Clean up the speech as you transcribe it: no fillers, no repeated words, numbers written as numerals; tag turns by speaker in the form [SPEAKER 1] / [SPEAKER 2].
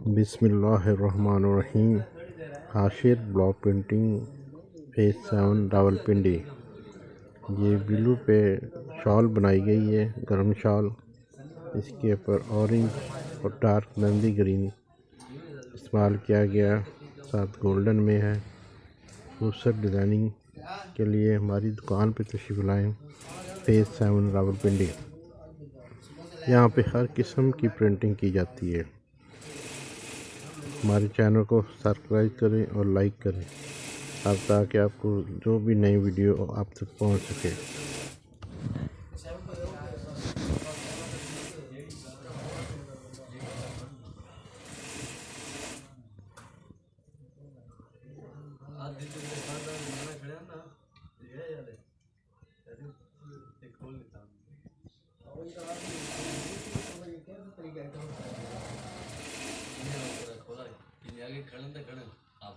[SPEAKER 1] बिस्मिल्लाहिर्रहमानिर्रहीम। Hashir block printing phase 7 Rawalpindi. ये blue पे शॉल बनाई गई है, गर्म शॉल। इसके ऊपर ऑरेंज और डार्क मेहंदी ग्रीन इस्तेमाल किया गया, साथ गोल्डन में है। खूबसूरत डिज़ाइनिंग के लिए हमारी दुकान पे तशरीफ़ लाएँ। फेज 7 रावलपिंडी। यहाँ पे हर किस्म की प्रिंटिंग की जाती है। हमारे चैनल को सब्सक्राइब करें और लाइक करें, अब ताकि आपको जो भी नई वीडियो आप तक पहुंच सके।
[SPEAKER 2] आगे खड़न तो खड़न आप